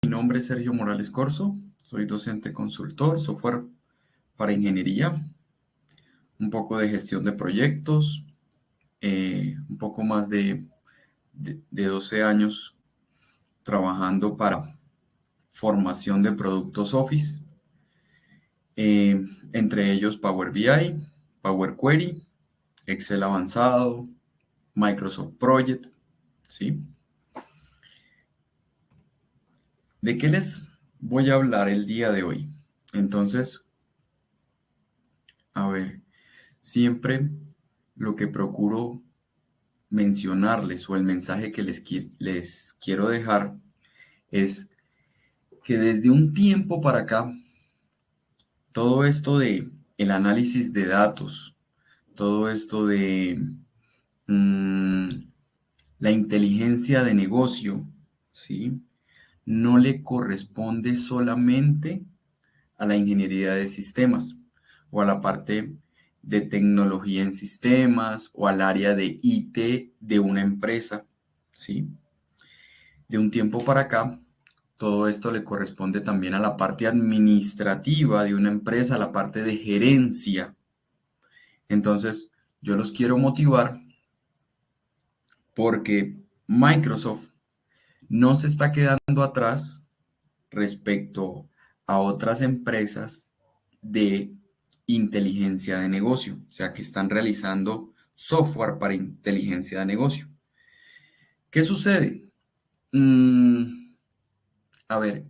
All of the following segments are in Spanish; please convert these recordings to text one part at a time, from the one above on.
Mi nombre es Sergio Morales Corzo, soy docente consultor, software para ingeniería, un poco de gestión de proyectos, un poco más de 12 años trabajando para formación de productos Office, eh, entre ellos Power BI, Power Query, Excel avanzado, Microsoft Project, ¿sí? ¿De qué les voy a hablar el día de hoy? Entonces, a ver, siempre lo que procuro mencionarles o el mensaje que les quiero dejar es que desde un tiempo para acá, todo esto de el análisis de datos, todo esto de mm, la inteligencia de negocio, ¿sí? No le corresponde solamente a la ingeniería de sistemas o a la parte de tecnología en sistemas o al área de IT de una empresa, ¿sí? De un tiempo para acá, todo esto le corresponde también a la parte administrativa de una empresa, a la parte de gerencia. Entonces, yo los quiero motivar porque Microsoft no se está quedando atrás respecto a otras empresas de inteligencia de negocio, o sea, que están realizando software para inteligencia de negocio. ¿Qué sucede? A ver,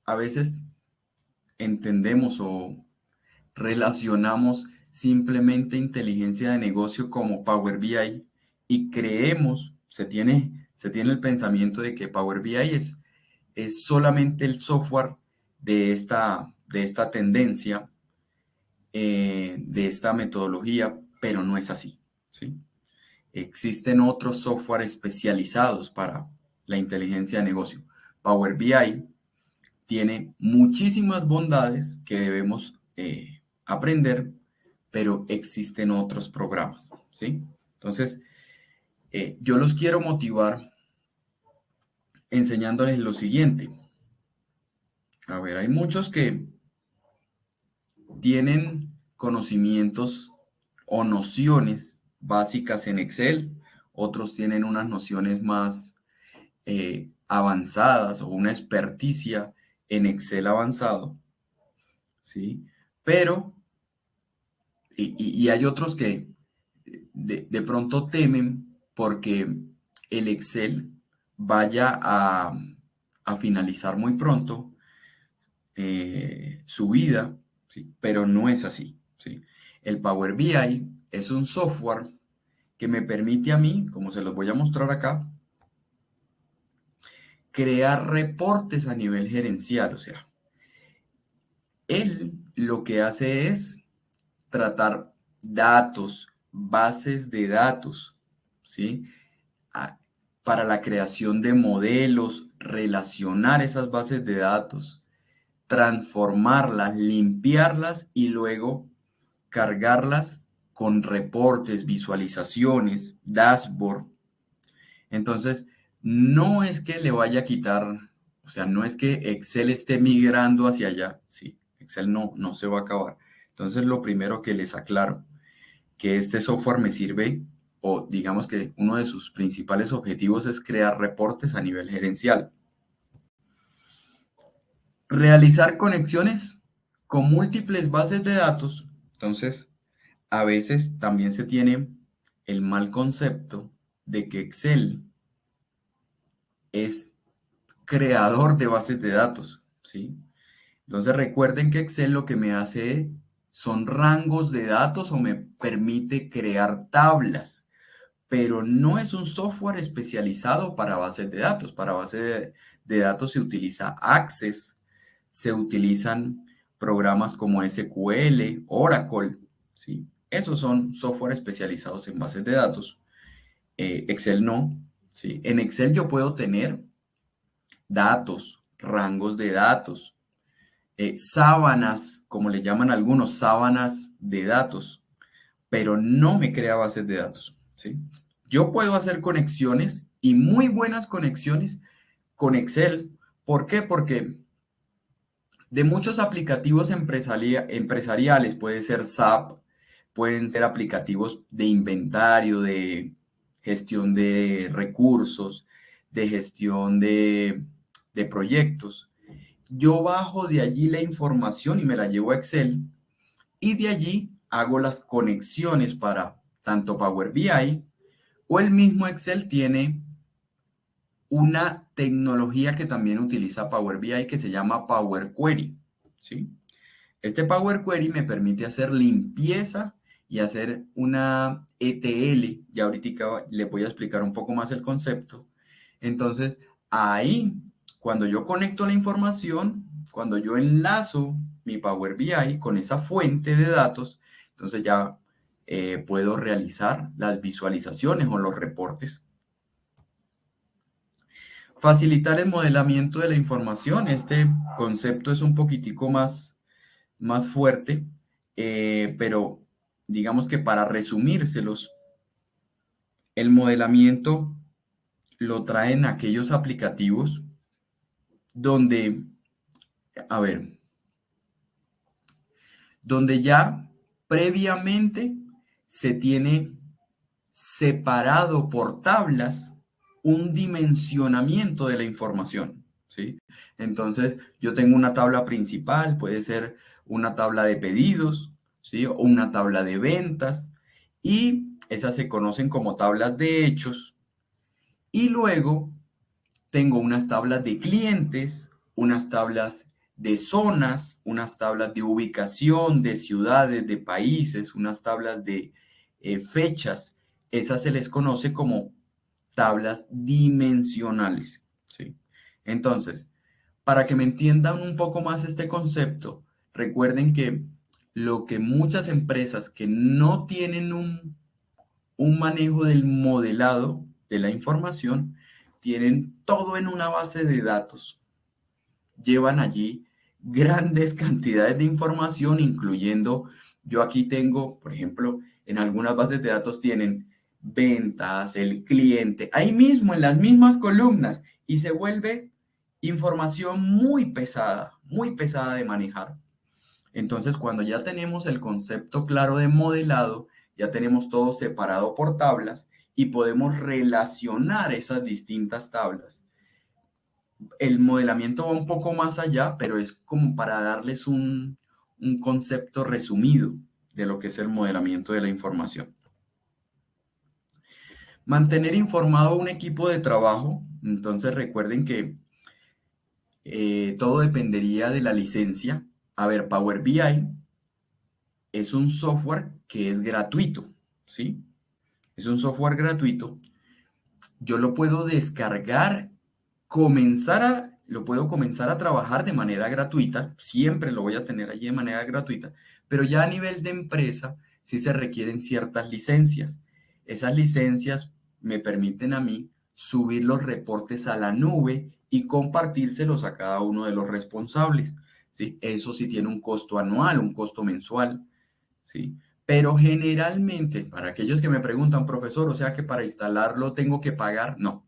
a veces entendemos o relacionamos simplemente inteligencia de negocio como Power BI y creemos, se tiene el pensamiento de que Power BI es solamente el software de esta tendencia, de esta metodología, pero no es así, ¿sí? Existen otros software especializados para la inteligencia de negocio. Power BI tiene muchísimas bondades que debemos aprender, pero existen otros programas, ¿sí? Entonces, yo los quiero motivar enseñándoles lo siguiente. A ver, hay muchos que tienen conocimientos o nociones básicas en Excel, otros tienen unas nociones más avanzadas o una experticia en Excel avanzado, ¿sí? Pero, y hay otros que de pronto temen porque el Excel vaya a finalizar muy pronto su vida, ¿sí? Pero no es así, ¿sí? El Power BI es un software que me permite a mí, como se los voy a mostrar acá, crear reportes a nivel gerencial. O sea, él lo que hace es tratar datos, bases de datos, ¿sí? A- para la creación de modelos, relacionar esas bases de datos, transformarlas, limpiarlas y luego cargarlas con reportes, visualizaciones, dashboard. Entonces, no es que le vaya a quitar, o sea, no es que Excel esté migrando hacia allá, sí, Excel no se va a acabar. Entonces, lo primero que les aclaro, que este software me sirve, o digamos que uno de sus principales objetivos es crear reportes a nivel gerencial. Realizar conexiones con múltiples bases de datos. Entonces, a veces también se tiene el mal concepto de que Excel es creador de bases de datos, ¿sí? Entonces recuerden que Excel lo que me hace son rangos de datos o me permite crear tablas, pero no es un software especializado para bases de datos. Para bases de datos se utiliza Access, se utilizan programas como SQL, Oracle, ¿sí? Esos son software especializados en bases de datos. Excel no, ¿sí? En Excel yo puedo tener datos, rangos de datos, sábanas, como le llaman algunos, sábanas de datos, pero no me crea bases de datos, ¿sí? Yo puedo hacer conexiones y muy buenas conexiones con Excel ¿Por qué? Porque de muchos aplicativos empresariales, puede ser SAP, pueden ser aplicativos de inventario, de gestión de recursos, de gestión de proyectos. Yo bajo de allí la información y me la llevo a Excel y de allí hago las conexiones para tanto Power BI o el mismo Excel tiene una tecnología que también utiliza Power BI que se llama Power Query, ¿sí? Este Power Query me permite hacer limpieza y hacer una ETL. Ya ahorita le voy a explicar un poco más el concepto. Entonces, ahí, cuando yo conecto la información, cuando yo enlazo mi Power BI con esa fuente de datos, entonces ya puedo realizar las visualizaciones o los reportes. Facilitar el modelamiento de la información. Este concepto es un poquitico más fuerte, pero digamos que para resumírselos, el modelamiento lo traen aquellos aplicativos donde, a ver, donde ya previamente se tiene separado por tablas un dimensionamiento de la información, ¿sí? Entonces, yo tengo una tabla principal, puede ser una tabla de pedidos, ¿sí? O una tabla de ventas, y esas se conocen como tablas de hechos. Y luego tengo unas tablas de clientes, unas tablas de zonas, unas tablas de ubicación, de ciudades, de países, unas tablas de fechas. Esas se les conoce como tablas dimensionales, ¿sí? Entonces, para que me entiendan un poco más este concepto, recuerden que lo que muchas empresas que no tienen un manejo del modelado de la información, tienen todo en una base de datos. Llevan allí grandes cantidades de información, incluyendo, yo aquí tengo, por ejemplo, en algunas bases de datos tienen ventas, el cliente, ahí mismo en las mismas columnas, y se vuelve información muy pesada de manejar. Entonces, cuando ya tenemos el concepto claro de modelado, ya tenemos todo separado por tablas y podemos relacionar esas distintas tablas. El modelamiento va un poco más allá, pero es como para darles un concepto resumido de lo que es el modelamiento de la información. Mantener informado a un equipo de trabajo. Entonces recuerden que todo dependería de la licencia. A ver, Power BI es un software que es gratuito, ¿sí? Es un software gratuito. Yo lo puedo descargar, lo puedo comenzar a trabajar de manera gratuita, siempre lo voy a tener allí de manera gratuita, pero ya a nivel de empresa sí se requieren ciertas licencias. Esas licencias me permiten a mí subir los reportes a la nube y compartírselos a cada uno de los responsables, ¿sí? Eso sí tiene un costo anual, un costo mensual, ¿sí? Pero generalmente, para aquellos que me preguntan, profesor, o sea que para instalarlo tengo que pagar, no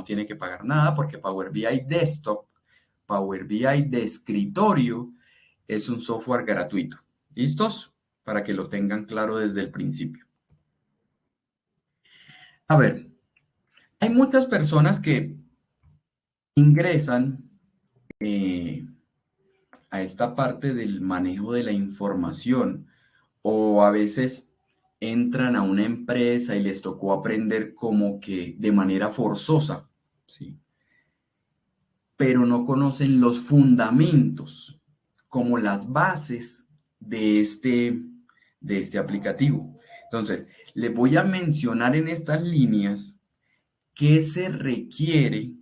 tiene que pagar nada porque Power BI Desktop, Power BI de escritorio, es un software gratuito. ¿Listos? Para que lo tengan claro desde el principio. A ver, hay muchas personas que ingresan eh, a esta parte del manejo de la información o a veces entran a una empresa y les tocó aprender como que de manera forzosa, ¿sí? Pero no conocen los fundamentos, como las bases de este aplicativo. Entonces, les voy a mencionar en estas líneas qué se requiere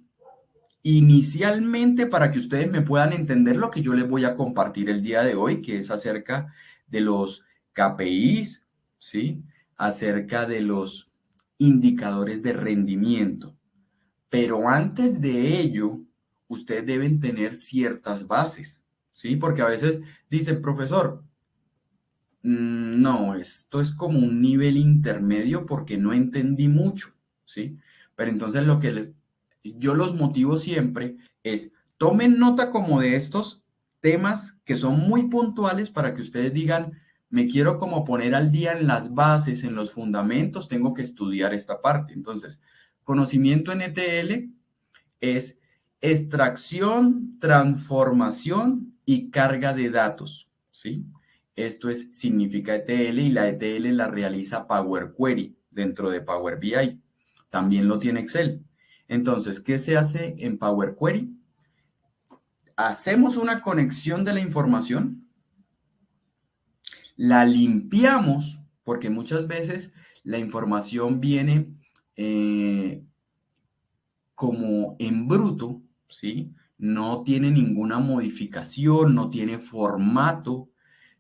inicialmente para que ustedes me puedan entender lo que yo les voy a compartir el día de hoy, que es acerca de los KPIs, ¿sí? Acerca de los indicadores de rendimiento. Pero antes de ello, ustedes deben tener ciertas bases, ¿sí? Porque a veces dicen, profesor, no, esto es como un nivel intermedio porque no entendí mucho, ¿sí? Pero entonces yo los motivo siempre es Tomen nota como de estos temas que son muy puntuales para que ustedes digan, me quiero como poner al día en las bases, en los fundamentos, tengo que estudiar esta parte. Entonces, conocimiento en ETL es extracción, transformación y carga de datos, ¿sí? Esto significa ETL y la ETL la realiza Power Query dentro de Power BI. También lo tiene Excel. Entonces, ¿qué se hace en Power Query? Hacemos una conexión de la información, la limpiamos, porque muchas veces la información viene como en bruto, ¿sí? No tiene ninguna modificación, no tiene formato,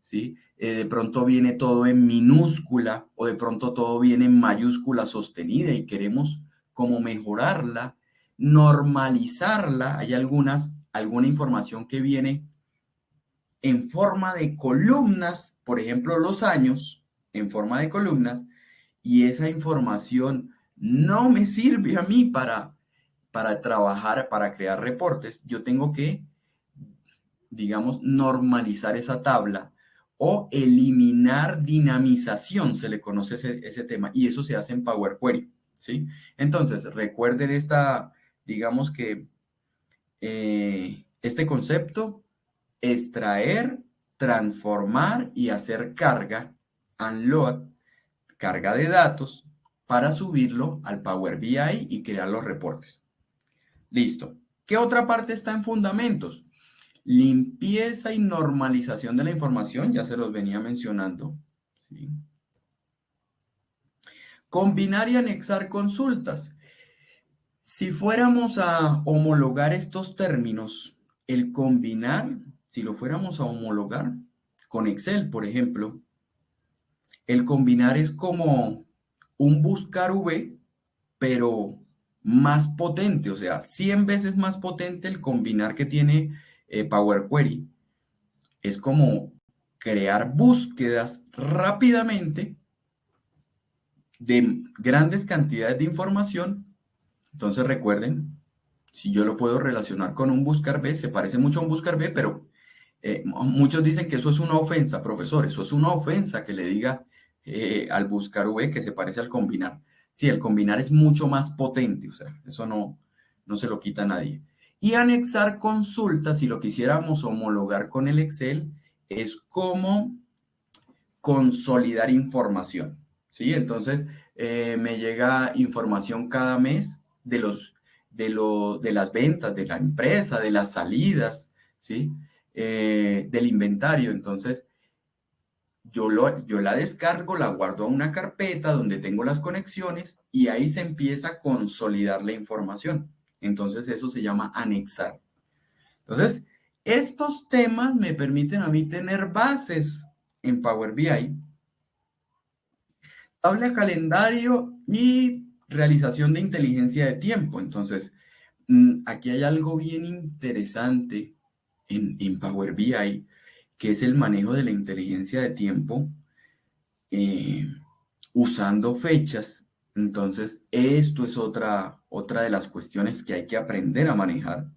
¿sí? De pronto viene todo en minúscula o de pronto todo viene en mayúscula sostenida y queremos como mejorarla, normalizarla. Hay alguna información que viene en forma de columnas, por ejemplo, los años en forma de columnas, y esa información no me sirve a mí para trabajar, para crear reportes. Yo tengo que, digamos, normalizar esa tabla o eliminar dinamización, se le conoce ese tema, y eso se hace en Power Query, ¿sí? Entonces, recuerden digamos que este concepto: extraer, transformar y hacer carga, unload, carga de datos, para subirlo al Power BI y crear los reportes. Listo. ¿Qué otra parte está en fundamentos? Limpieza y normalización de la información, ya se los venía mencionando, ¿sí? Combinar y anexar consultas. Si fuéramos a homologar estos términos, el combinar, si lo fuéramos a homologar con Excel, por ejemplo, el combinar es como un buscar V, pero más potente, o sea, 100 veces más potente el combinar que tiene Power Query. Es como crear búsquedas rápidamente de grandes cantidades de información. Entonces recuerden, si yo lo puedo relacionar con un buscar B, se parece mucho a un buscar B, pero muchos dicen que eso es una ofensa, profesor. Eso es una ofensa que le diga al buscar V que se parece al combinar. Sí, el combinar es mucho más potente, o sea, eso no se lo quita a nadie. Y anexar consultas, si lo quisiéramos homologar con el Excel, es como consolidar información, ¿sí? Entonces, me llega información cada mes de las ventas de la empresa, de las salidas, ¿sí? Del inventario. Entonces, yo la descargo, la guardo a una carpeta donde tengo las conexiones y ahí se empieza a consolidar la información. Entonces, eso se llama anexar. Entonces, estos temas me permiten a mí tener bases en Power BI, tabla de calendario y realización de inteligencia de tiempo. Entonces, aquí hay algo bien interesante en Power BI, que es el manejo de la inteligencia de tiempo eh, usando fechas. Entonces, esto es otra de las cuestiones que hay que aprender a manejar.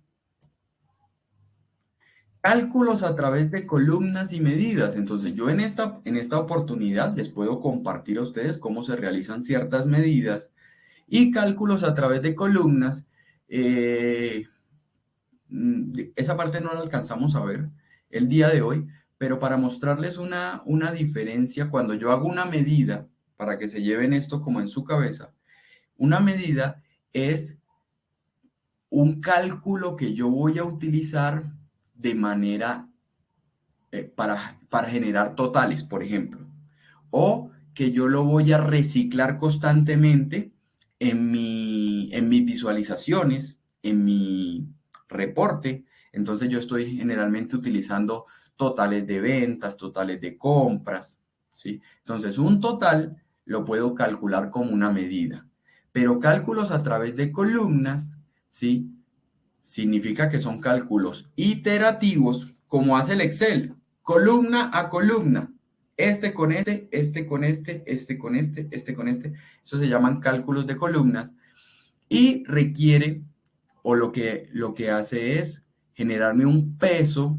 Cálculos a través de columnas y medidas. Entonces, yo en esta oportunidad les puedo compartir a ustedes cómo se realizan ciertas medidas y cálculos a través de columnas. eh, Esa parte no la alcanzamos a ver el día de hoy, pero para mostrarles una diferencia, cuando yo hago una medida, para que se lleven esto como en su cabeza, una medida es un cálculo que yo voy a utilizar de manera para generar totales, por ejemplo, o que yo lo voy a reciclar constantemente en mis visualizaciones, en mi reporte. Entonces yo estoy generalmente utilizando totales de ventas, totales de compras, ¿sí? Entonces un total lo puedo calcular como una medida, pero cálculos a través de columnas, ¿sí? Significa que son cálculos iterativos, como hace el Excel, columna a columna. Este con este con este con este con este. Eso se llaman cálculos de columnas y requiere, o lo que hace es generarme un peso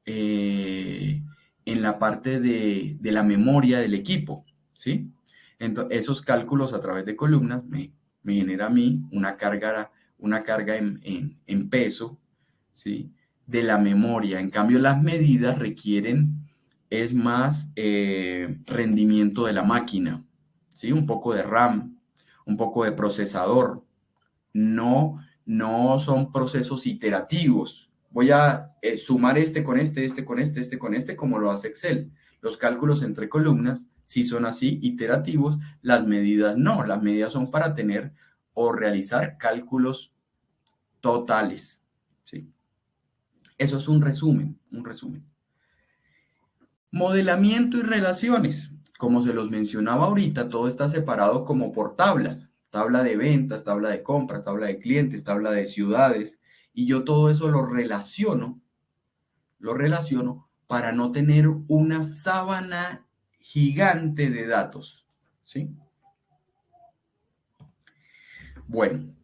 en la parte de la memoria del equipo, ¿sí? Entonces, esos cálculos a través de columnas me genera a mí una carga en peso, ¿sí? De la memoria. En cambio, las medidas requieren, es más rendimiento de la máquina, ¿sí? Un poco de RAM, un poco de procesador. No son procesos iterativos. Voy a sumar este con este, este con este, este con este, como lo hace Excel. Los cálculos entre columnas sí son así, iterativos. Las medidas no. Las medidas son para tener o realizar cálculos totales, ¿sí? Eso es un resumen, un resumen. Modelamiento y relaciones. Como se los mencionaba ahorita, todo está separado como por tablas. Tabla de ventas, tabla de compras, tabla de clientes, tabla de ciudades. Y yo todo eso lo relaciono para no tener una sábana gigante de datos, ¿sí? Bueno,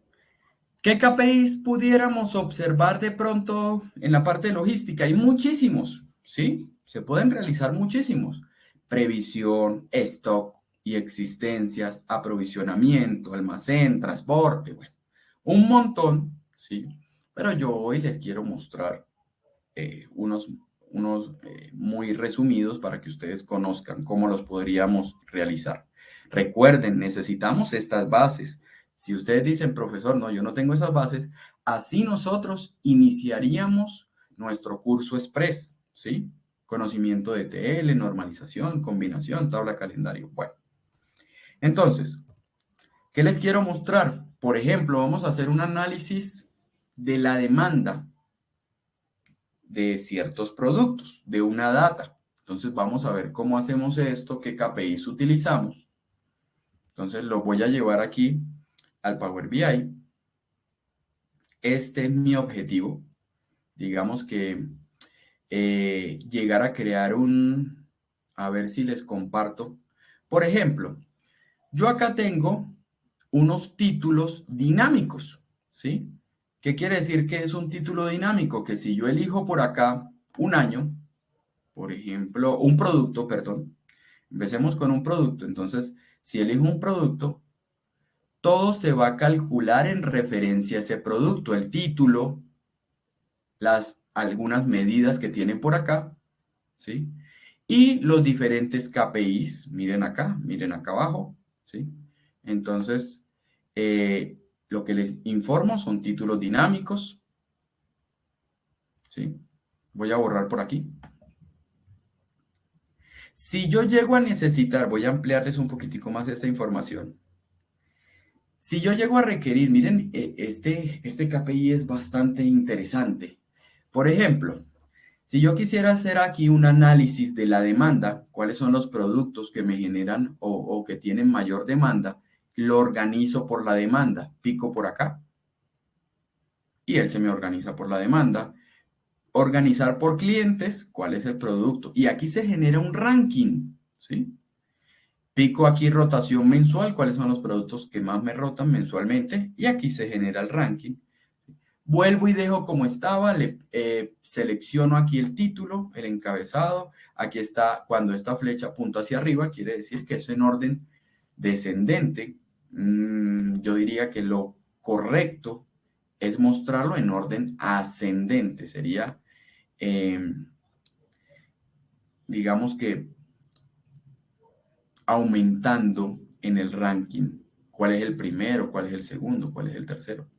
¿qué KPIs pudiéramos observar de pronto en la parte de logística? Hay muchísimos, ¿sí? Se pueden realizar muchísimos. Previsión, stock y existencias, aprovisionamiento, almacén, transporte, bueno, un montón, ¿sí? Pero yo hoy les quiero mostrar unos muy resumidos para que ustedes conozcan cómo los podríamos realizar. Recuerden, necesitamos estas bases. Si ustedes dicen, profesor, no, yo no tengo esas bases, así nosotros iniciaríamos nuestro curso express, ¿sí? Conocimiento de TL, normalización, combinación, tabla calendario. Bueno, entonces, ¿qué les quiero mostrar? Por ejemplo, vamos a hacer un análisis de la demanda de ciertos productos, de una data. Entonces vamos a ver cómo hacemos esto, qué KPIs utilizamos. Entonces lo voy a llevar aquí al Power BI. Este es mi objetivo. Digamos que llegar a crear a ver si les comparto. Por ejemplo, yo acá tengo unos títulos dinámicos, ¿sí? ¿Qué quiere decir que es un título dinámico? Que si yo elijo por acá un año, por ejemplo, un producto, perdón, empecemos con un producto. Entonces, si elijo un producto, todo se va a calcular en referencia a ese producto, el título, algunas medidas que tiene por acá, ¿sí? Y los diferentes KPIs, miren acá abajo, ¿sí? Entonces, lo que les informo son títulos dinámicos, ¿sí? Voy a borrar por aquí. Si yo llego a necesitar, voy a ampliarles un poquitico más esta información. Si yo llego a requerir, miren, este KPI es bastante interesante. Por ejemplo, si yo quisiera hacer aquí un análisis de la demanda, cuáles son los productos que me generan o que tienen mayor demanda, lo organizo por la demanda, pico por acá y él se me organiza por la demanda. Organizar por clientes, cuál es el producto. Y aquí se genera un ranking, ¿sí? Pico aquí rotación mensual, cuáles son los productos que más me rotan mensualmente. Y aquí se genera el ranking. Vuelvo y dejo como estaba, selecciono aquí el título, el encabezado. Aquí está, cuando esta flecha apunta hacia arriba, quiere decir que es en orden descendente. Yo diría que lo correcto es mostrarlo en orden ascendente. Sería, digamos que, aumentando en el ranking. ¿Cuál es el primero? ¿Cuál es el segundo? ¿Cuál es el tercero?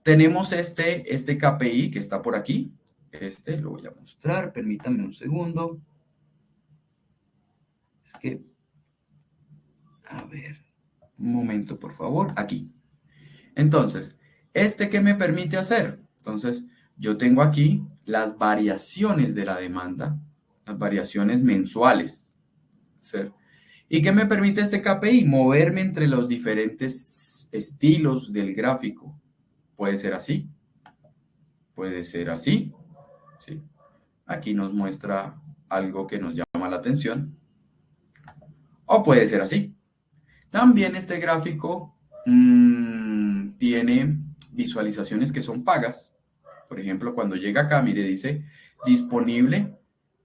Tenemos este KPI que está por aquí. Este lo voy a mostrar. Permítanme un segundo. Es que, a ver, un momento, por favor. Aquí. Entonces, ¿qué me permite hacer? Entonces, yo tengo aquí las variaciones de la demanda, las variaciones mensuales, ¿sí? ¿Y qué me permite este KPI? Moverme entre los diferentes estilos del gráfico. Puede ser así, puede ser así, ¿sí? Aquí nos muestra algo que nos llama la atención. O puede ser así. También este gráfico tiene visualizaciones que son pagas, Por ejemplo, cuando llega acá, mire, dice disponible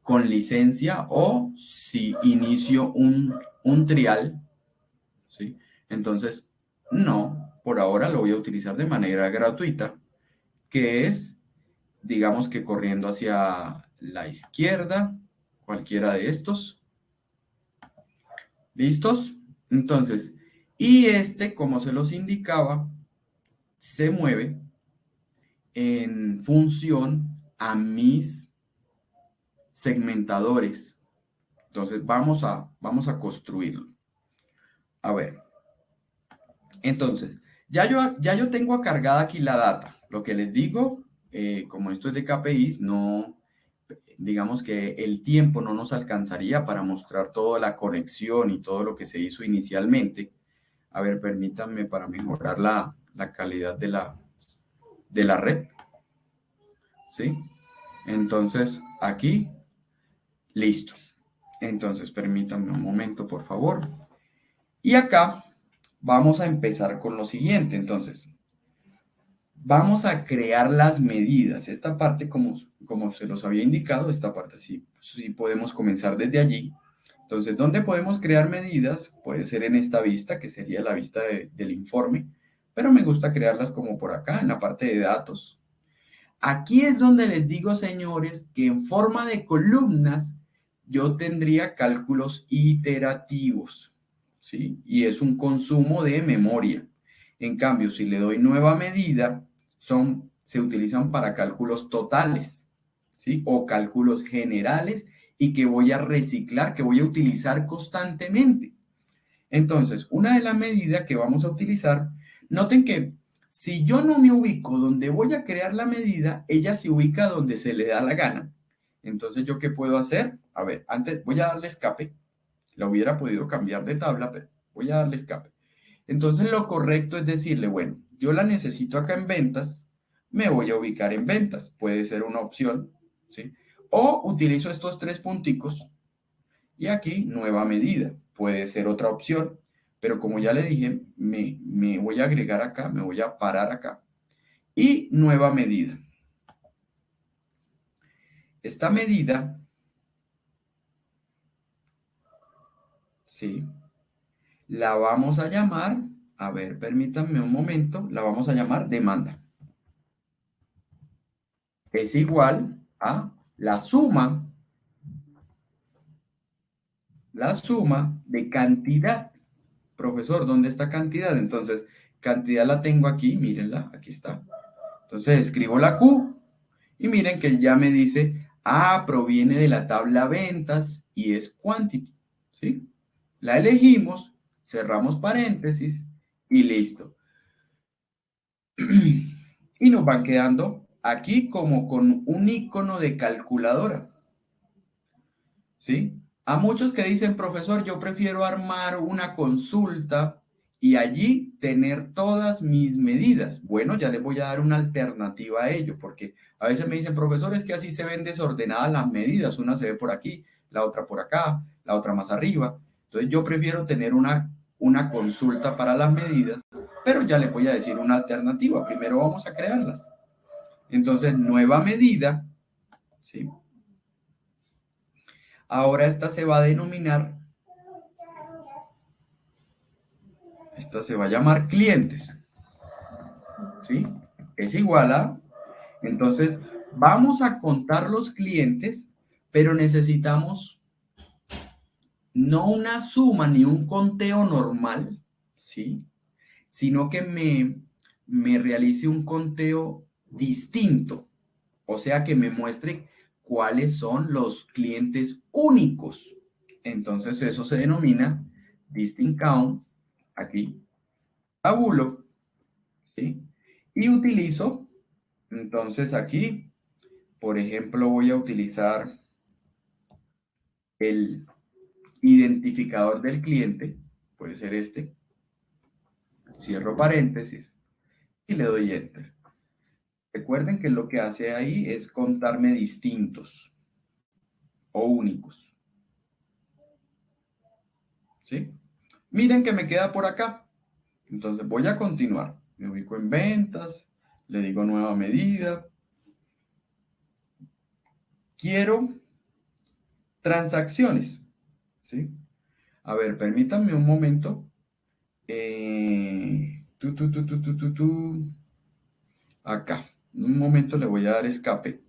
con licencia o si inicio un trial, ¿sí? Entonces, no, por ahora lo voy a utilizar de manera gratuita, que es, digamos que corriendo hacia la izquierda, cualquiera de estos. ¿Listos? Entonces, y este, como se los indicaba, se mueve en función a mis segmentadores. Entonces, vamos a construirlo. A ver, entonces, ya yo tengo cargada aquí la data. Lo que les digo, como esto es de KPIs, no, digamos que el tiempo no nos alcanzaría para mostrar toda la conexión y todo lo que se hizo inicialmente. A ver, permítanme para mejorar la calidad de la red, ¿sí? Entonces, aquí, listo. Entonces, permítanme un momento, por favor. Y acá vamos a empezar con lo siguiente. Entonces, vamos a crear las medidas. Esta parte, como se los había indicado, esta parte sí podemos comenzar desde allí. Entonces, ¿dónde podemos crear medidas? Puede ser en esta vista, que sería la vista del informe, pero me gusta crearlas como por acá, en la parte de datos. Aquí es donde les digo, señores, que en forma de columnas yo tendría cálculos iterativos, ¿sí? Y es un consumo de memoria. En cambio, si le doy nueva medida, se utilizan para cálculos totales, ¿sí? O cálculos generales y que voy a reciclar, que voy a utilizar constantemente. Entonces, una de las medidas que vamos a utilizar, noten que si yo no me ubico donde voy a crear la medida, ella se ubica donde se le da la gana. Entonces, ¿yo qué puedo hacer? A ver, antes voy a darle escape. La hubiera podido cambiar de tabla, pero voy a darle escape. Entonces, lo correcto es decirle, bueno, yo la necesito acá en ventas, me voy a ubicar en ventas. Puede ser una opción, ¿sí? O utilizo estos tres punticos y aquí nueva medida. Puede ser otra opción, pero como ya le dije, me voy a agregar acá, me voy a parar acá. Y nueva medida. Esta medida, ¿sí? La vamos a llamar, a ver, permítanme un momento, la vamos a llamar demanda. Es igual a la suma de cantidad. Profesor, ¿dónde está cantidad? Entonces, cantidad la tengo aquí, mírenla, aquí está. Entonces escribo la Q y miren que ya me dice, proviene de la tabla ventas y es quantity, ¿sí? La elegimos, cerramos paréntesis y listo. Y nos van quedando aquí como con un icono de calculadora, ¿sí? A muchos que dicen, profesor, yo prefiero armar una consulta y allí tener todas mis medidas. Bueno, ya les voy a dar una alternativa a ello, porque a veces me dicen, profesor, es que así se ven desordenadas las medidas. Una se ve por aquí, la otra por acá, la otra más arriba. Entonces yo prefiero tener una consulta para las medidas, pero ya les voy a decir una alternativa. Primero vamos a crearlas. Entonces, nueva medida, ¿sí? Ahora esta se va a denominar, esta se va a llamar clientes, ¿sí? Es igual a, entonces, vamos a contar los clientes, pero necesitamos no una suma ni un conteo normal, ¿sí? Sino que me realice un conteo distinto, o sea, que me muestre cuáles son los clientes únicos. Entonces, eso se denomina distinct count, aquí, tabulo, ¿sí? Y utilizo, entonces aquí, por ejemplo, voy a utilizar el identificador del cliente, puede ser este, cierro paréntesis y le doy enter. Recuerden que lo que hace ahí es contarme distintos o únicos, ¿sí? Miren que me queda por acá. Entonces voy a continuar. Me ubico en ventas, le digo nueva medida, quiero transacciones, ¿sí? A ver, permítanme un momento. Acá. Un momento le voy a dar escape.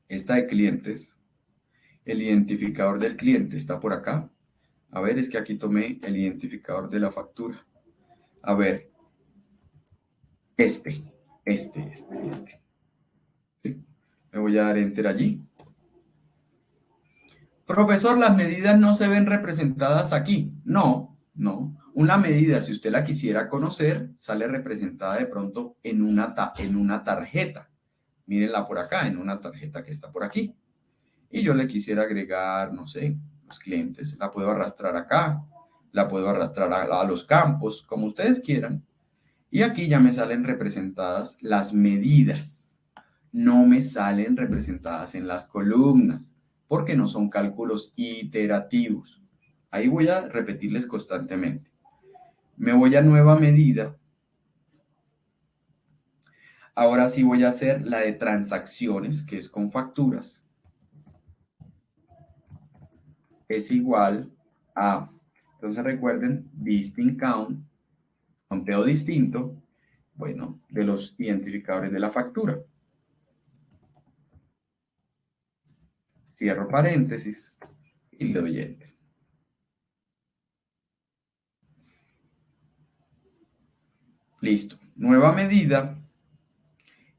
Esta de clientes. El identificador del cliente está por acá. A ver, es que aquí tomé el identificador de la factura. A ver, este. ¿Sí? Le voy a dar enter allí. Profesor, las medidas no se ven representadas aquí. No, no. Una medida, si usted la quisiera conocer, sale representada de pronto en una tarjeta. Mírenla por acá, en una tarjeta que está por aquí. Y yo le quisiera agregar, no sé, los clientes. La puedo arrastrar acá, la puedo arrastrar a los campos, como ustedes quieran. Y aquí ya me salen representadas las medidas. No me salen representadas en las columnas, porque no son cálculos iterativos. Ahí voy a repetirles constantemente. Me voy a nueva medida. Ahora sí voy a hacer la de transacciones, que es con facturas. Es igual a, entonces recuerden, distinct count, conteo distinto, bueno, de los identificadores de la factura. Cierro paréntesis y le doy enter. Listo. Nueva medida.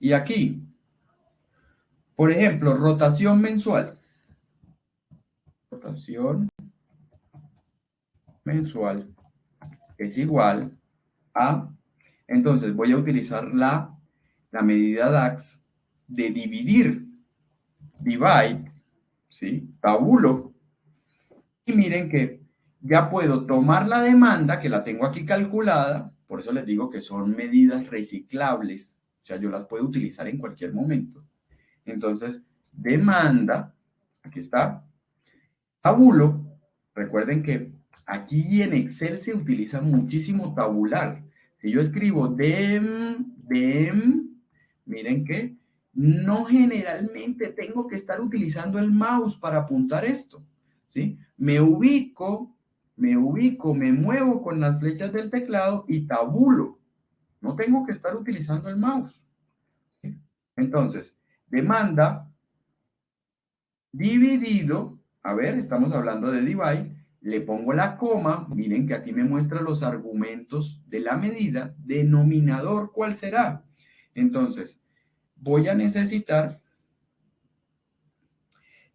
Y aquí, por ejemplo, rotación mensual. Rotación mensual es igual a, entonces voy a utilizar la medida DAX de dividir, divide, ¿sí? Tabulo. Y miren que ya puedo tomar la demanda, que la tengo aquí calculada, por eso les digo que son medidas reciclables, o sea, yo las puedo utilizar en cualquier momento. Entonces, demanda, aquí está, tabulo, recuerden que aquí en Excel se utiliza muchísimo tabular. Si yo escribo dem, miren que no generalmente tengo que estar utilizando el mouse para apuntar esto, ¿sí? Me ubico, me muevo con las flechas del teclado y tabulo. No tengo que estar utilizando el mouse, ¿sí? Entonces, demanda dividido, a ver, estamos hablando de divide, le pongo la coma, miren que aquí me muestra los argumentos de la medida, denominador, ¿cuál será? Entonces, voy a necesitar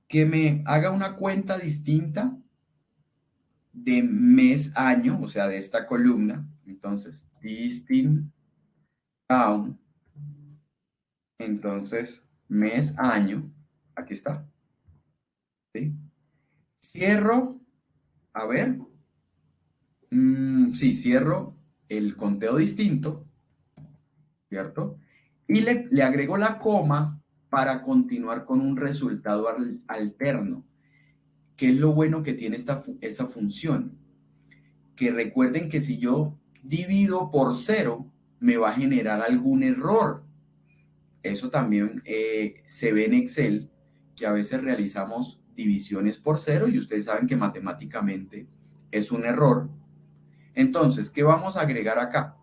que me haga una cuenta distinta de mes, año, o sea, de esta columna. Entonces, distinct count, entonces, mes, año, aquí está. ¿Sí? Cierro, a ver, sí, cierro el conteo distinto, ¿cierto? Y le agrego la coma para continuar con un resultado alterno. ¿Qué es lo bueno que tiene esta función? Que recuerden que si yo divido por 0, me va a generar algún error. Eso también se ve en Excel, que a veces realizamos divisiones por 0 y ustedes saben que matemáticamente es un error. Entonces, ¿qué vamos a agregar acá?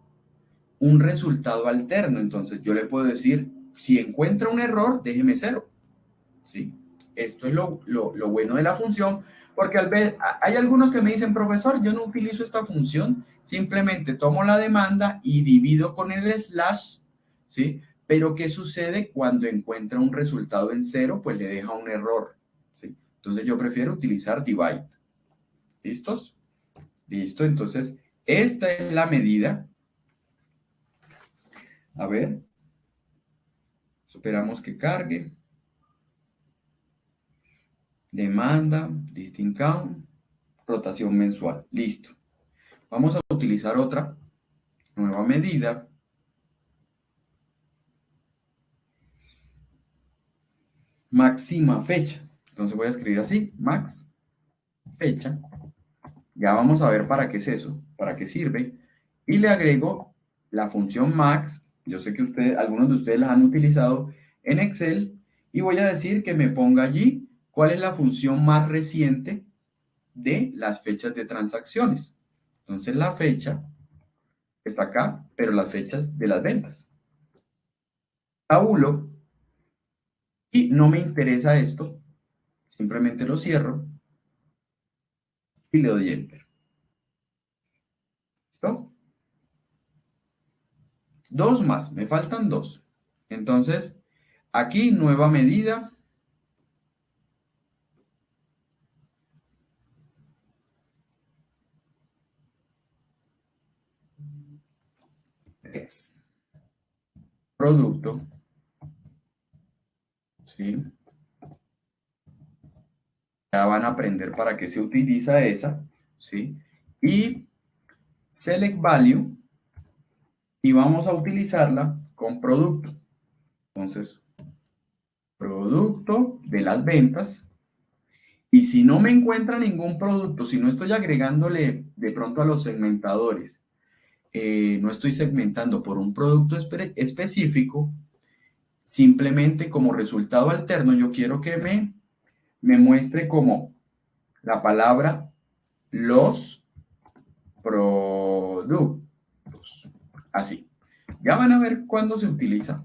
Un resultado alterno. Entonces, yo le puedo decir, si encuentra un error, déjeme 0. ¿Sí? Esto es lo bueno de la función, porque hay algunos que me dicen, profesor, yo no utilizo esta función, simplemente tomo la demanda y divido con el slash, ¿sí? Pero ¿qué sucede cuando encuentra un resultado en 0? Pues le deja un error, ¿sí? Entonces yo prefiero utilizar divide. ¿Listos? Listo, entonces esta es la medida. A ver, esperamos que cargue. Demanda, distinct count, rotación mensual. Listo. Vamos a utilizar otra nueva medida. Máxima fecha. Entonces voy a escribir así, max fecha. Ya vamos a ver para qué es eso, para qué sirve. Y le agrego la función max. Yo sé que algunos de ustedes la han utilizado en Excel. Y voy a decir que me ponga allí cuál es la función más reciente de las fechas de transacciones. Entonces la fecha está acá, pero las fechas de las ventas. Tabulo y no me interesa esto, simplemente lo cierro y le doy Enter. ¿Listo? Dos más, me faltan dos. Entonces, aquí nueva medida. Es producto, ¿sí? Ya van a aprender para qué se utiliza esa, ¿sí? Y select value, y vamos a utilizarla con producto. Entonces, producto de las ventas. Y si no me encuentra ningún producto, si no estoy agregándole de pronto a los segmentadores, no estoy segmentando por un producto específico, simplemente como resultado alterno yo quiero que me muestre como la palabra los productos. Así. Ya van a ver cuándo se utiliza.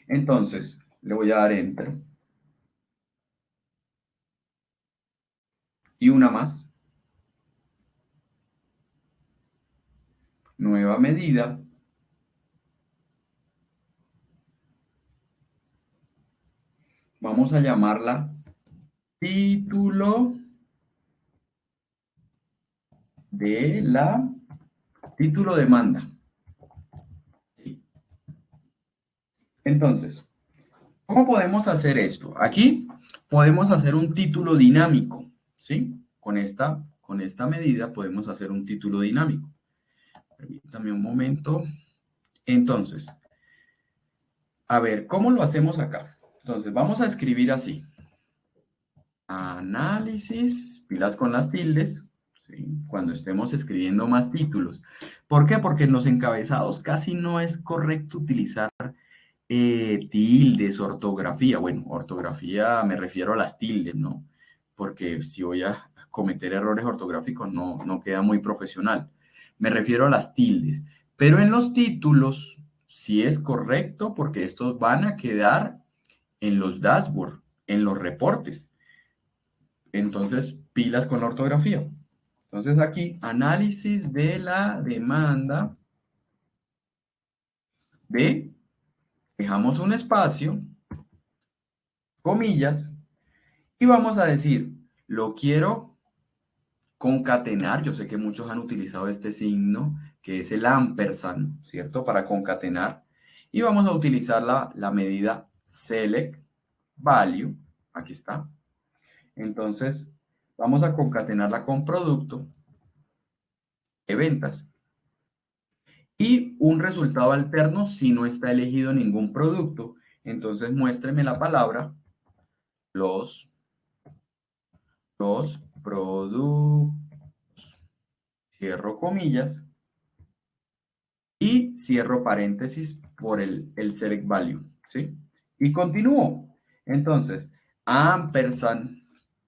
Entonces, le voy a dar Enter. Y una más. Nueva medida. Vamos a llamarla título de la título demanda. Entonces, ¿cómo podemos hacer esto? Aquí podemos hacer un título dinámico, ¿sí? Con esta medida podemos hacer un título dinámico. Permítame un momento. Entonces, a ver, ¿cómo lo hacemos acá? Entonces, vamos a escribir así. Análisis, pilas con las tildes, ¿sí? Cuando estemos escribiendo más títulos. ¿Por qué? Porque en los encabezados casi no es correcto utilizar tildes, ortografía. Bueno, ortografía me refiero a las tildes, ¿no? Porque si voy a cometer errores ortográficos no queda muy profesional. Me refiero a las tildes. Pero en los títulos sí es correcto porque estos van a quedar en los dashboards, en los reportes. Entonces, pilas con la ortografía. Entonces aquí, análisis de la demanda de, dejamos un espacio, comillas, y vamos a decir, lo quiero concatenar. Yo sé que muchos han utilizado este signo, que es el ampersand, ¿cierto? Para concatenar. Y vamos a utilizar la medida select value. Aquí está. Entonces, vamos a concatenarla con producto de ventas. Y un resultado alterno si no está elegido ningún producto. Entonces, muéstreme la palabra los productos. Cierro comillas y cierro paréntesis por el select value, ¿sí? Y continúo. Entonces, ampersand,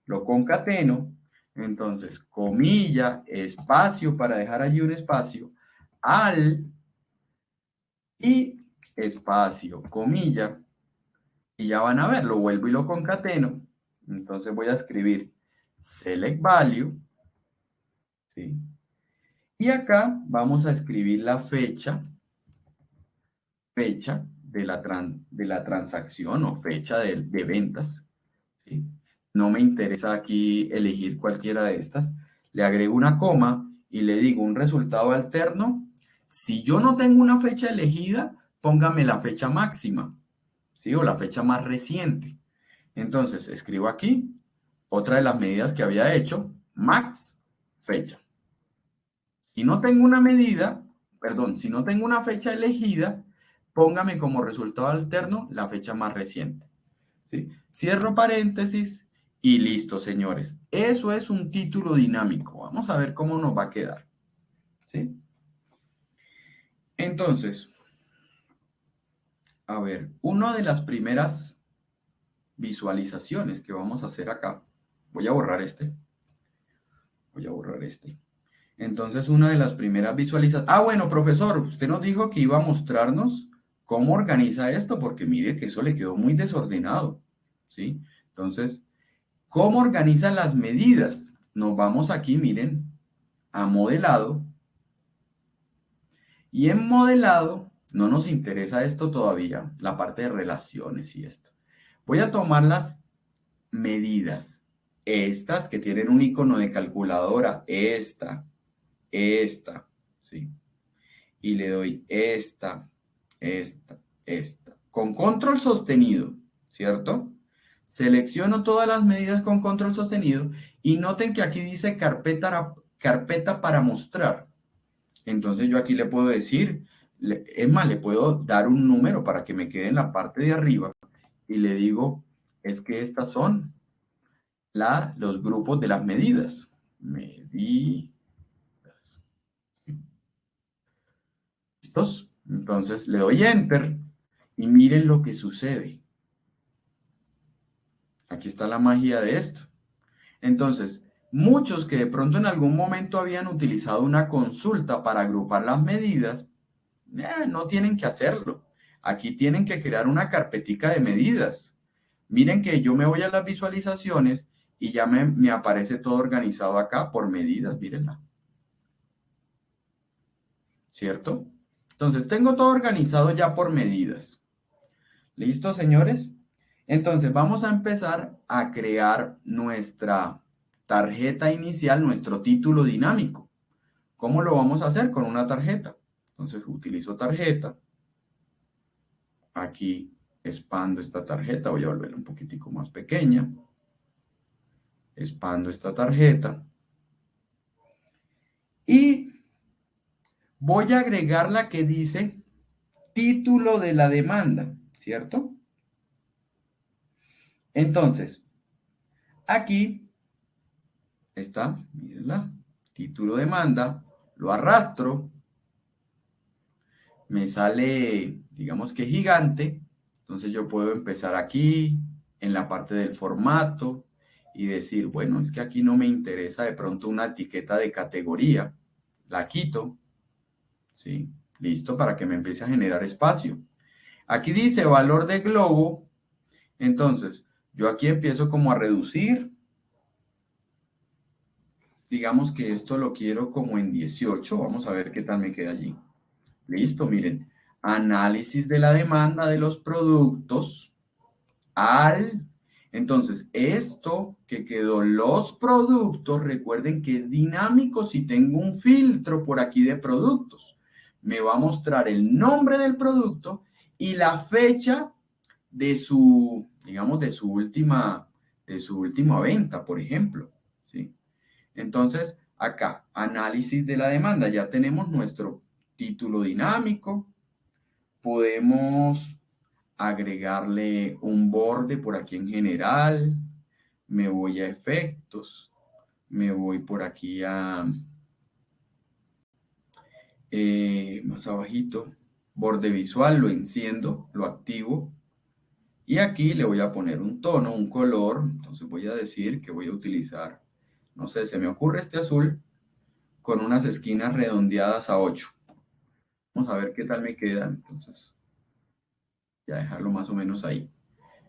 lo concateno. Entonces, comilla, espacio para dejar allí un espacio, al y espacio, comilla. Y ya van a ver, lo vuelvo y lo concateno. Entonces voy a escribir select value, ¿sí? Y acá vamos a escribir la fecha de la transacción o fecha de ventas, ¿sí? No me interesa aquí elegir cualquiera de estas. Le agrego una coma y le digo un resultado alterno. Si yo no tengo una fecha elegida, póngame la fecha máxima, ¿sí? O la fecha más reciente. Entonces, escribo aquí otra de las medidas que había hecho, max fecha. Si no tengo una medida, perdón, si no tengo una fecha elegida, póngame como resultado alterno la fecha más reciente, ¿sí? Cierro paréntesis y listo, señores. Eso es un título dinámico. Vamos a ver cómo nos va a quedar, ¿sí? Entonces, A ver, una de las primeras visualizaciones que vamos a hacer acá, voy a borrar este, voy a borrar este. Entonces, una de las primeras visualizaciones. Ah, bueno, profesor, usted nos dijo que iba a mostrarnos cómo organiza esto, porque mire que eso le quedó muy desordenado, ¿sí? Entonces, ¿cómo organiza las medidas? Nos vamos aquí, miren, a modelado. Y en modelado, no nos interesa esto todavía, la parte de relaciones y esto. Voy a tomar las medidas, estas que tienen un icono de calculadora, esta, ¿sí? Y le doy esta, con control sostenido, ¿cierto? Selecciono todas las medidas con control sostenido y noten que aquí dice carpeta para mostrar. Entonces yo aquí le puedo decir, es más, le puedo dar un número para que me quede en la parte de arriba y le digo, es que estas son los grupos de las medidas. Medidas. ¿Listos? Entonces le doy Enter y miren lo que sucede. Aquí está la magia de esto. Entonces, muchos que de pronto en algún momento habían utilizado una consulta para agrupar las medidas, no tienen que hacerlo. Aquí tienen que crear una carpetica de medidas. Miren que yo me voy a las visualizaciones y ya me aparece todo organizado acá por medidas, mírenla. ¿Cierto? Entonces, tengo todo organizado ya por medidas. ¿Listo, señores? Entonces, vamos a empezar a crear nuestra tarjeta inicial, nuestro título dinámico. ¿Cómo lo vamos a hacer? Con una tarjeta. Entonces, utilizo tarjeta. Aquí expando esta tarjeta. Voy a volverla un poquitico más pequeña. Expando esta tarjeta. Y voy a agregar la que dice título de la demanda, ¿cierto? Entonces, aquí está, mírenla, título demanda, lo arrastro, me sale, digamos que gigante, entonces yo puedo empezar aquí, en la parte del formato, y decir, bueno, es que aquí no me interesa de pronto una etiqueta de categoría, la quito, ¿sí? Listo, para que me empiece a generar espacio. Aquí dice valor de globo, entonces yo aquí empiezo como a reducir, digamos que esto lo quiero como en 18, vamos a ver qué tal me queda allí. Listo, miren, análisis de la demanda de los productos entonces, esto que quedó los productos, recuerden que es dinámico si tengo un filtro por aquí de productos. Me va a mostrar el nombre del producto y la fecha de su, digamos, de su última venta, por ejemplo, ¿sí? Entonces, acá, análisis de la demanda, ya tenemos nuestro título dinámico, podemos agregarle un borde por aquí en general, me voy a efectos, me voy por aquí a más abajito, borde visual, lo enciendo, lo activo y aquí le voy a poner un tono, un color, entonces voy a decir que voy a utilizar, no sé, se me ocurre este azul con unas esquinas redondeadas a 8. Vamos a ver qué tal me queda, entonces ya dejarlo más o menos ahí.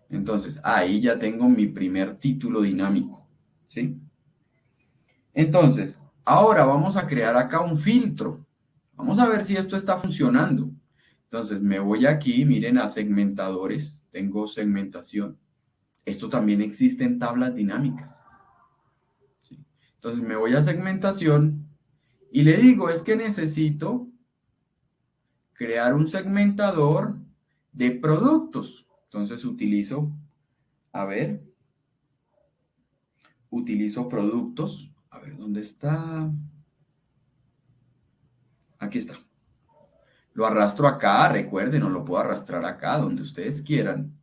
Entonces, ahí ya tengo mi primer título dinámico, ¿sí? Entonces, ahora vamos a crear acá un filtro. Vamos a ver si esto está funcionando. Entonces, me voy aquí, miren a segmentadores. Tengo segmentación. Esto también existe en tablas dinámicas, ¿sí? Entonces, me voy a segmentación y le digo, es que necesito crear un segmentador de productos. Entonces, a ver, utilizo productos. A ver, ¿dónde está? Aquí está. Lo arrastro acá, recuerden, o lo puedo arrastrar acá, donde ustedes quieran.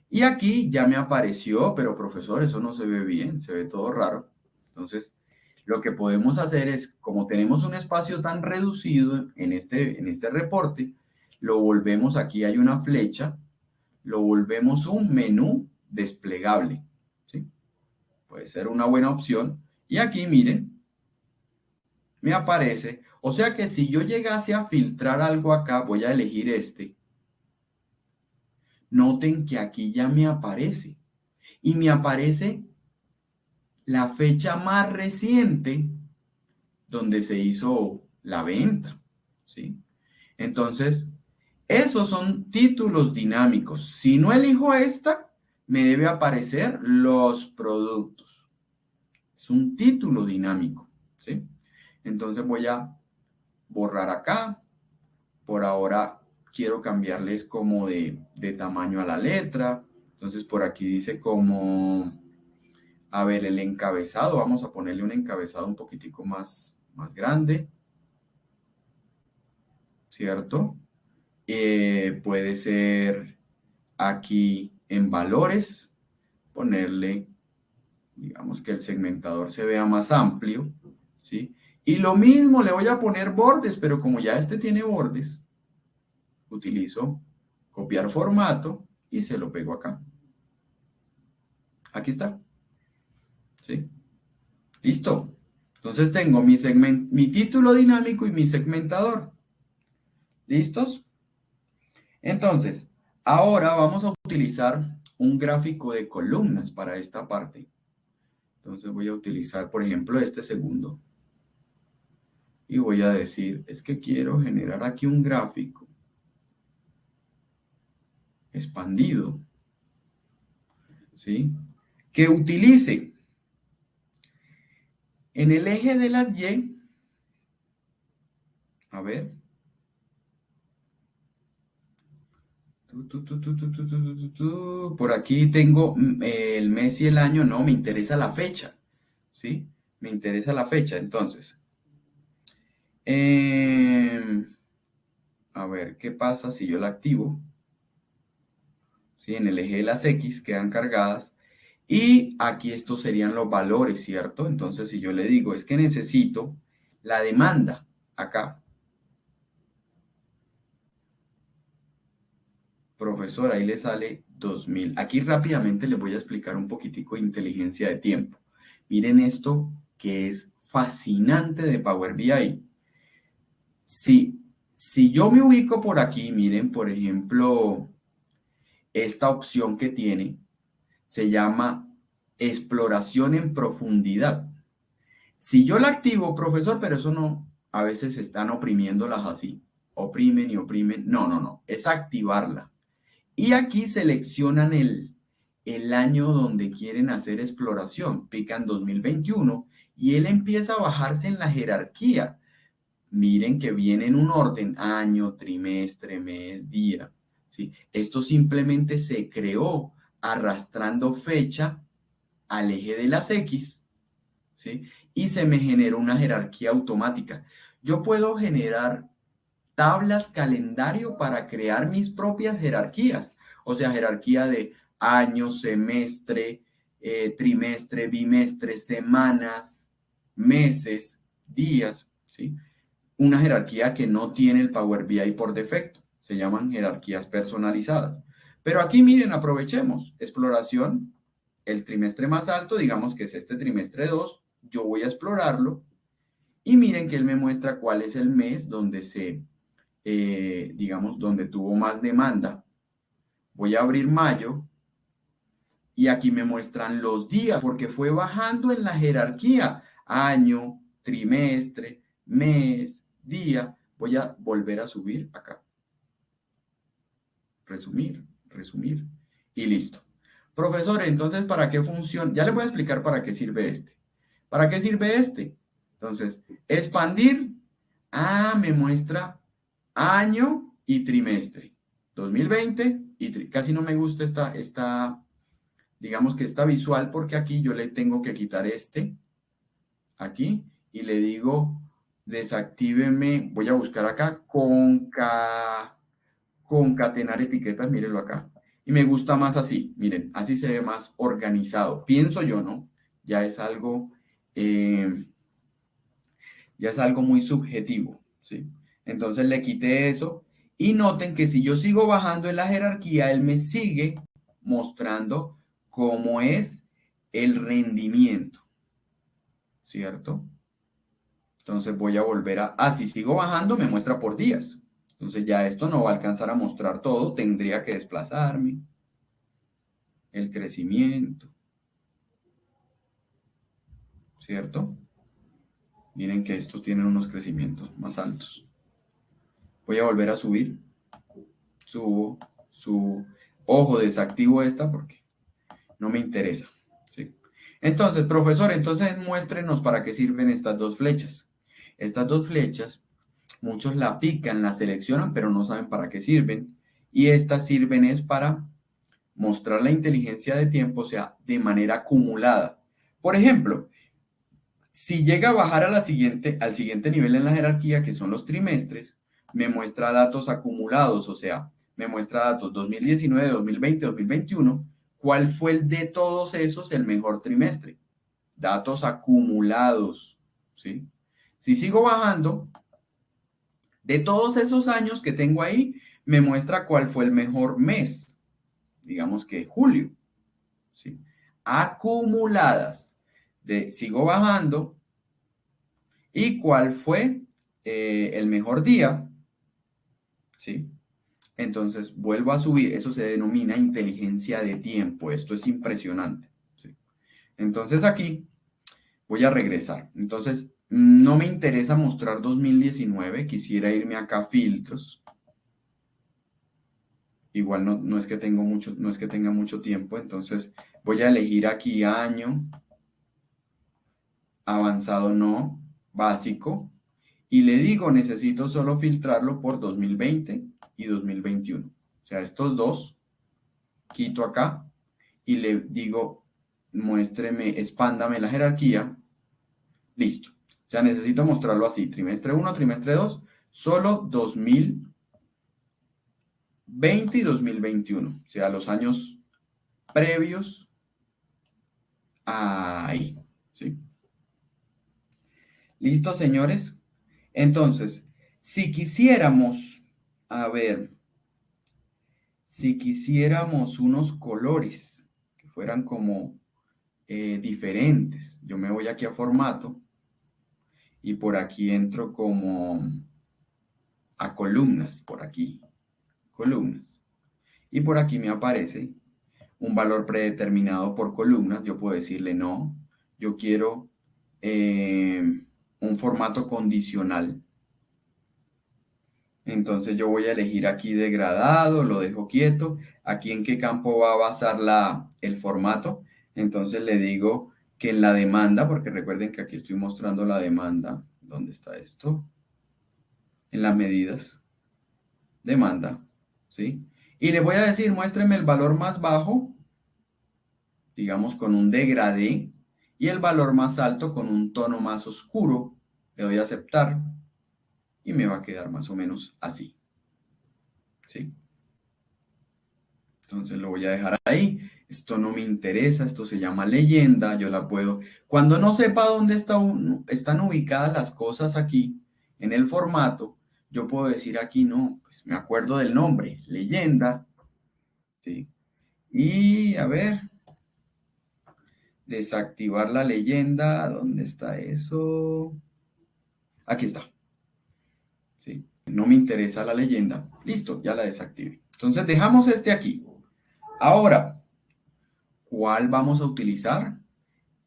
Y aquí ya me apareció, pero profesor, eso no se ve bien, se ve todo raro. Entonces, lo que podemos hacer es, como tenemos un espacio tan reducido en este reporte, lo volvemos, aquí hay una flecha, lo volvemos un menú desplegable, ¿sí? Puede ser una buena opción. Y aquí, miren, me aparece. O sea que si yo llegase a filtrar algo acá, voy a elegir este. Noten que aquí ya me aparece. Y me aparece la fecha más reciente donde se hizo la venta, ¿sí? Entonces, esos son títulos dinámicos. Si no elijo esta, me debe aparecer los productos. Es un título dinámico, ¿sí? Entonces voy a borrar acá. Por ahora quiero cambiarles como de tamaño a la letra. Entonces por aquí dice como, a ver, el encabezado. Vamos a ponerle un encabezado un poquitico más grande, ¿cierto? Puede ser aquí en valores, ponerle, digamos que el segmentador se vea más amplio, ¿sí? Y lo mismo le voy a poner bordes, pero como ya este tiene bordes, utilizo copiar formato y se lo pego acá. Aquí está, ¿sí? Listo. Entonces tengo mi título dinámico y mi segmentador. ¿Listos? Entonces, ahora vamos a utilizar un gráfico de columnas para esta parte. Entonces voy a utilizar, por ejemplo, este segundo. Y voy a decir, es que quiero generar aquí un gráfico expandido, ¿sí? Que utilice en el eje de las Y, a ver, por aquí tengo el mes y el año, no, me interesa la fecha, ¿sí? Me interesa la fecha, entonces. A ver, ¿qué pasa si yo la activo? ¿Sí? En el eje de las X quedan cargadas. Y aquí estos serían los valores, ¿cierto? Entonces, si yo le digo, es que necesito la demanda acá. Profesor, ahí le sale 2000. Aquí rápidamente les voy a explicar un poquitico de inteligencia de tiempo. Miren esto que es fascinante de Power BI. Si yo me ubico por aquí, miren, por ejemplo, esta opción que tiene se llama exploración en profundidad. Si yo la activo, profesor, pero eso no, a veces están oprimiéndolas así. Oprimen y oprimen. No, no, no. Es activarla. Y aquí seleccionan el año donde quieren hacer exploración. Pican 2021 y él empieza a bajarse en la jerarquía. Miren que viene en un orden, año, trimestre, mes, día. ¿Sí? Esto simplemente se creó arrastrando fecha al eje de las X, ¿sí? Y se me generó una jerarquía automática. Yo puedo generar tablas calendario para crear mis propias jerarquías. O sea, jerarquía de año, semestre, trimestre, bimestre, semanas, meses, días, ¿sí? Una jerarquía que no tiene el Power BI por defecto. Se llaman jerarquías personalizadas. Pero aquí miren, aprovechemos. Exploración, el trimestre más alto, digamos que es este trimestre 2. Yo voy a explorarlo. Y miren que él me muestra cuál es el mes donde digamos, donde tuvo más demanda. Voy a abrir mayo y aquí me muestran los días porque fue bajando en la jerarquía. Año, trimestre, mes, día. Voy a volver a subir acá. Resumir, resumir y listo. Profesor, entonces, ¿para qué funciona? Ya le voy a explicar para qué sirve este. ¿Para qué sirve este? Entonces, expandir. Ah, me muestra año y trimestre. 2020 y casi no me gusta digamos que esta visual porque aquí yo le tengo que quitar aquí y le digo desactíveme, voy a buscar acá concatenar etiquetas, mírenlo acá. Y me gusta más así, miren, así se ve más organizado. Pienso yo, ¿no? Ya es algo, eh, ya es algo muy subjetivo, ¿sí? Entonces le quité eso Y noten que si yo sigo bajando en la jerarquía, él me sigue mostrando cómo es el rendimiento, ¿cierto? Entonces voy a volver si sigo bajando, me muestra por días. Entonces ya esto no va a alcanzar a mostrar todo, tendría que desplazarme, el crecimiento, ¿cierto? Miren que estos tienen unos crecimientos más altos. Voy a volver a subir, subo, subo. Ojo, desactivo esta porque no me interesa, ¿sí? Entonces, profesor, entonces muéstrenos para qué sirven estas dos flechas. Estas dos flechas, muchos la pican, la seleccionan, pero no saben para qué sirven. Y estas sirven es para mostrar la inteligencia de tiempo, o sea, de manera acumulada. Por ejemplo, si llega a bajar al siguiente nivel en la jerarquía, que son los trimestres, me muestra datos acumulados, o sea, me muestra datos 2019, 2020, 2021. ¿Cuál fue el de todos esos el mejor trimestre? Datos acumulados, ¿sí? Si sigo bajando, de todos esos años que tengo ahí, me muestra cuál fue el mejor mes, digamos que julio, ¿sí? Acumuladas. Sigo bajando, y cuál fue el mejor día, ¿sí? Entonces vuelvo a subir, eso se denomina inteligencia de tiempo, esto es impresionante, ¿sí? Entonces aquí voy a regresar, entonces no me interesa mostrar 2019, quisiera irme acá a filtros, igual no es que no es que tenga mucho tiempo, entonces voy a elegir aquí año, avanzado no, básico, y le digo, necesito solo filtrarlo por 2020 y 2021. O sea, estos dos, quito acá y le digo, muéstreme, expándame la jerarquía. Listo. O sea, necesito mostrarlo así, trimestre 1, trimestre 2, solo 2020 y 2021. O sea, los años previos a ahí. ¿Sí? ¿Listo, señores? Entonces, si quisiéramos, a ver, si quisiéramos unos colores que fueran como diferentes, yo me voy aquí a formato y por aquí entro como a columnas, por aquí, columnas. Y por aquí me aparece un valor predeterminado por columnas. Yo puedo decirle no, yo quiero un formato condicional. Entonces yo voy a elegir aquí degradado, lo dejo quieto. Aquí en qué campo va a basar el formato. Entonces le digo que en la demanda, porque recuerden que aquí estoy mostrando la demanda. ¿Dónde está esto? En las medidas. Demanda. ¿Sí? Y le voy a decir, muéstreme el valor más bajo, digamos con un degradé, y el valor más alto con un tono más oscuro. Le doy a aceptar y me va a quedar más o menos así. ¿Sí? Entonces lo voy a dejar ahí. Esto no me interesa, esto se llama leyenda, yo la puedo... Cuando no sepa dónde están ubicadas las cosas aquí, en el formato, yo puedo decir aquí, no, pues me acuerdo del nombre, leyenda, ¿sí? Y a ver, desactivar la leyenda, ¿dónde está eso? Aquí está, ¿sí? No me interesa la leyenda, listo, ya la desactivé. Entonces dejamos este aquí. Ahora, ¿cuál vamos a utilizar?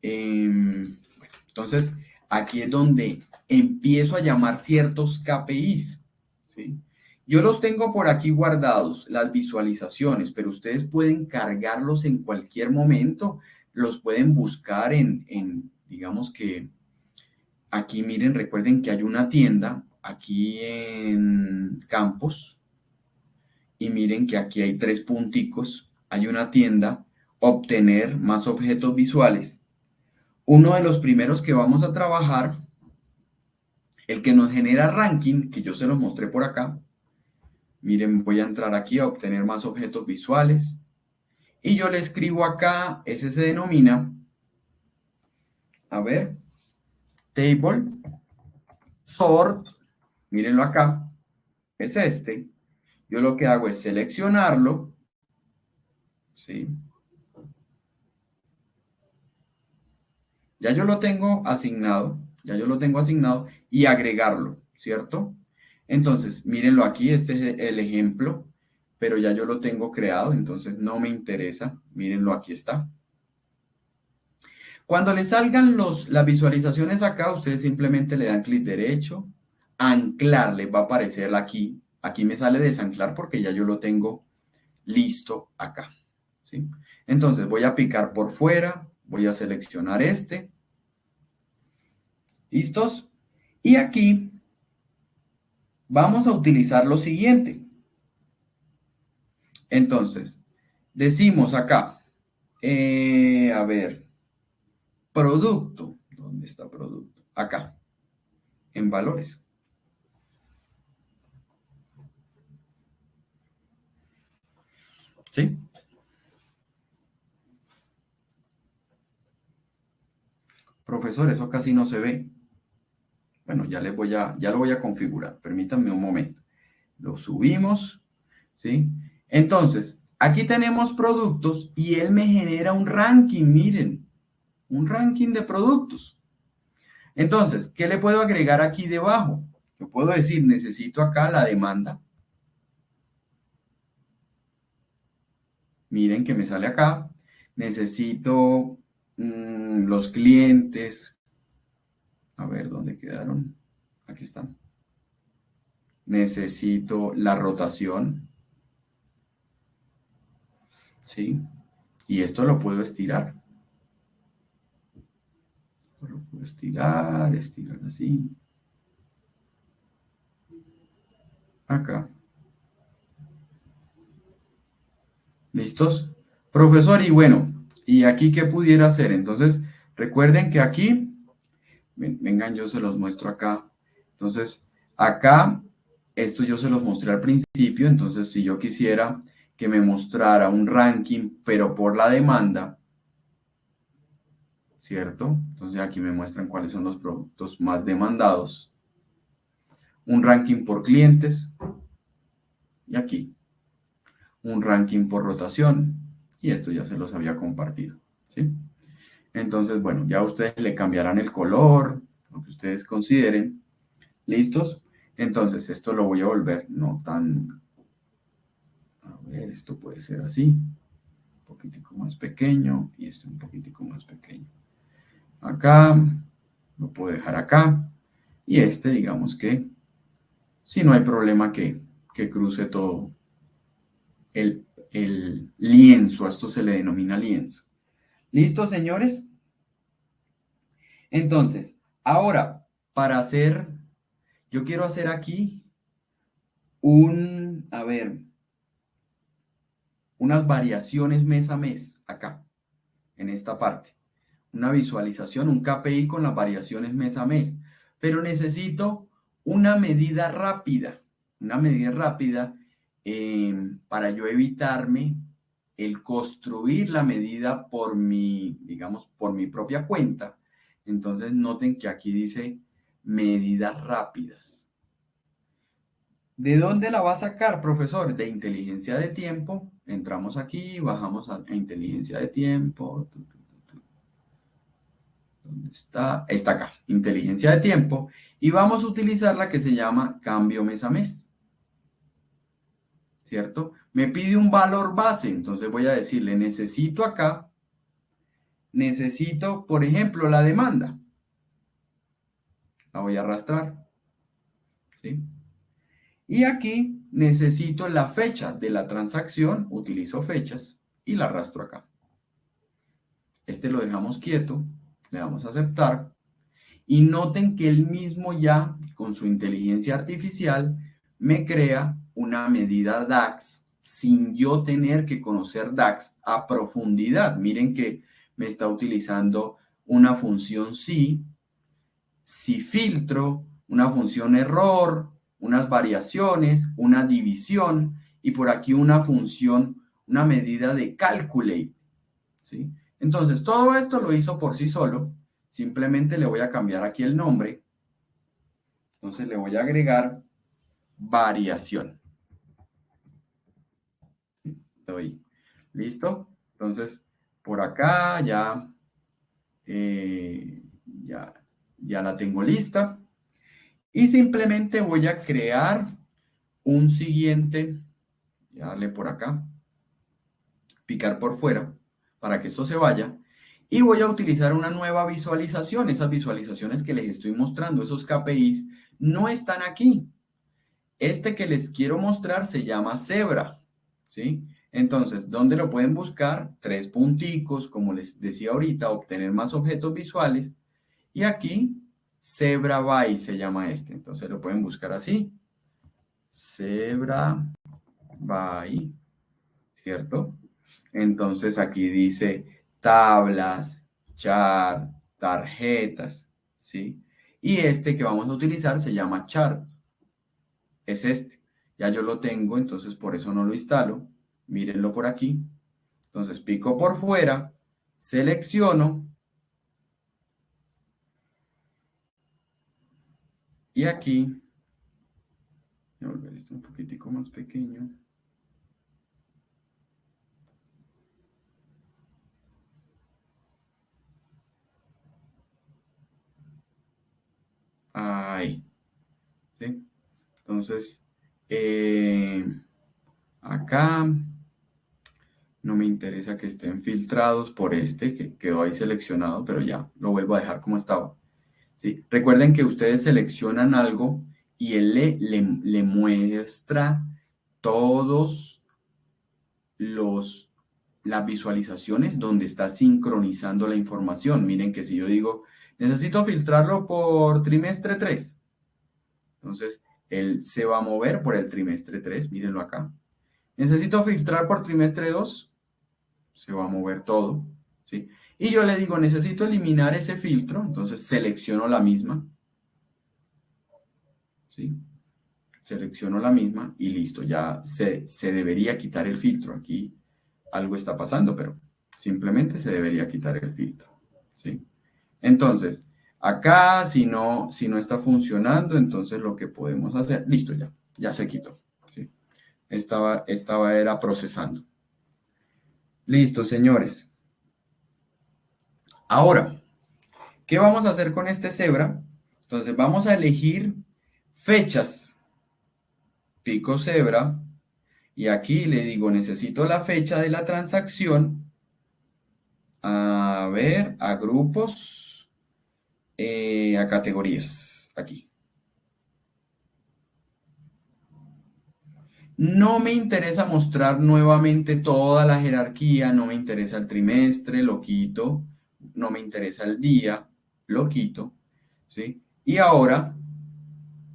Entonces, aquí es donde empiezo a llamar ciertos KPIs, ¿sí? Yo los tengo por aquí guardados, las visualizaciones, pero ustedes pueden cargarlos en cualquier momento, los pueden buscar digamos que aquí miren, recuerden que hay una tienda aquí en Campos y miren que aquí hay tres punticos, hay una tienda, obtener más objetos visuales. Uno de los primeros que vamos a trabajar, el que nos genera ranking, que yo se los mostré por acá. Miren, voy a entrar aquí a obtener más objetos visuales. Y yo le escribo acá, ese se denomina, a ver, table, sort, mírenlo acá, es este. Yo lo que hago es seleccionarlo, ¿sí? Ya yo lo tengo asignado, y agregarlo, ¿cierto? Entonces, mírenlo aquí, este es el ejemplo, pero ya yo lo tengo creado, entonces no me interesa. Mírenlo, aquí está. Cuando le salgan las visualizaciones acá, ustedes simplemente le dan clic derecho, anclar, les va a aparecer aquí. Aquí me sale desanclar porque ya yo lo tengo listo acá, ¿sí? Entonces voy a picar por fuera, voy a seleccionar este. ¿Listos? Y aquí vamos a utilizar lo siguiente. Entonces, decimos acá, a ver, producto. ¿Dónde está producto? Acá, en valores. ¿Sí? Profesor, eso casi no se ve. Bueno, ya lo voy a configurar. Permítanme un momento. Lo subimos, ¿sí? Entonces, aquí tenemos productos y él me genera un ranking, miren, un ranking de productos. Entonces, ¿qué le puedo agregar aquí debajo? Yo puedo decir, necesito acá la demanda. Miren que me sale acá. Necesito los clientes. A ver, ¿dónde quedaron? Aquí están. Necesito la rotación. ¿Sí? Y esto lo puedo estirar. Lo puedo estirar, estirar así. Acá. ¿Listos? Profesor, y bueno, ¿y aquí qué pudiera hacer? Entonces, recuerden que aquí, vengan, yo se los muestro acá. Entonces, acá, esto yo se los mostré al principio. Entonces, si yo quisiera que me mostrara un ranking, pero por la demanda, ¿cierto? Entonces, aquí me muestran cuáles son los productos más demandados. Un ranking por clientes. Y aquí, un ranking por rotación. Y esto ya se los había compartido, ¿sí? Entonces, bueno, ya ustedes le cambiarán el color, lo que ustedes consideren. ¿Listos? Entonces, esto lo voy a volver no tan... A ver, esto puede ser así. Un poquitico más pequeño y este un poquitico más pequeño. Acá, lo puedo dejar acá. Y este, digamos que, si no hay problema que cruce todo el lienzo. A esto se le denomina lienzo. ¿Listo, señores? Entonces, ahora, para hacer, yo quiero hacer aquí a ver, unas variaciones mes a mes, acá, en esta parte. Una visualización, un KPI con las variaciones mes a mes. Pero necesito una medida rápida para yo evitarme el construir la medida por mi, digamos, por mi propia cuenta. Entonces noten que aquí dice medidas rápidas. ¿De dónde la va a sacar, profesor? De inteligencia de tiempo. Entramos aquí, bajamos a inteligencia de tiempo. ¿Dónde está? Está acá, inteligencia de tiempo. Y vamos a utilizar la que se llama cambio mes a mes. ¿Cierto? Me pide un valor base, entonces voy a decirle, necesito acá, necesito, por ejemplo, la demanda. La voy a arrastrar. ¿Sí? Y aquí necesito la fecha de la transacción, utilizo fechas y la arrastro acá. Este lo dejamos quieto, le damos a aceptar y noten que él mismo ya con su inteligencia artificial me crea una medida DAX sin yo tener que conocer DAX a profundidad. Miren que me está utilizando una función si filtro, una función error, unas variaciones, una división y por aquí una función, una medida de calculate, ¿sí? Entonces, todo esto lo hizo por sí solo. Simplemente le voy a cambiar aquí el nombre. Entonces le voy a agregar variación. doy. ¿Listo? Entonces, por acá ya, ya la tengo lista. Y simplemente voy a crear un siguiente, voy a darle por acá, picar por fuera, para que esto se vaya. Y voy a utilizar una nueva visualización. Esas visualizaciones que les estoy mostrando, esos KPIs, no están aquí. Este que les quiero mostrar se llama Zebra, ¿sí? Entonces, ¿dónde lo pueden buscar? 3 punticos, como les decía ahorita, obtener más objetos visuales. Y aquí, Zebra by se llama este. Entonces lo pueden buscar así. Zebra by, ¿cierto? Entonces aquí dice tablas, chart, tarjetas, ¿sí? Y este que vamos a utilizar se llama charts. Es este. Ya yo lo tengo, entonces por eso no lo instalo. Mírenlo por aquí. Entonces pico por fuera, selecciono y aquí, voy a volver esto un poquitico más pequeño. Ahí, ¿sí? Entonces, acá no me interesa que estén filtrados por este que quedó ahí seleccionado, pero ya lo vuelvo a dejar como estaba. ¿Sí? Recuerden que ustedes seleccionan algo y él le muestra todos las visualizaciones donde está sincronizando la información. Miren que si yo digo, necesito filtrarlo por trimestre 3, entonces él se va a mover por el trimestre 3, mírenlo acá. Necesito filtrar por trimestre 2, se va a mover todo, ¿sí? Y yo le digo, necesito eliminar ese filtro, entonces selecciono la misma, ¿sí? Selecciono la misma y listo, ya se debería quitar el filtro. Aquí algo está pasando, pero simplemente se debería quitar el filtro, ¿sí? Entonces, acá si no está funcionando, entonces lo que podemos hacer, listo, ya se quitó, ¿sí? Estaba era procesando. Listo, señores. Ahora, ¿qué vamos a hacer con este cebra? Entonces vamos a elegir fechas, pico cebra, y aquí le digo, necesito la fecha de la transacción, a ver, a grupos, a categorías, aquí. No me interesa mostrar nuevamente toda la jerarquía, no me interesa el trimestre, lo quito, no me interesa el día, lo quito, ¿sí? Y ahora,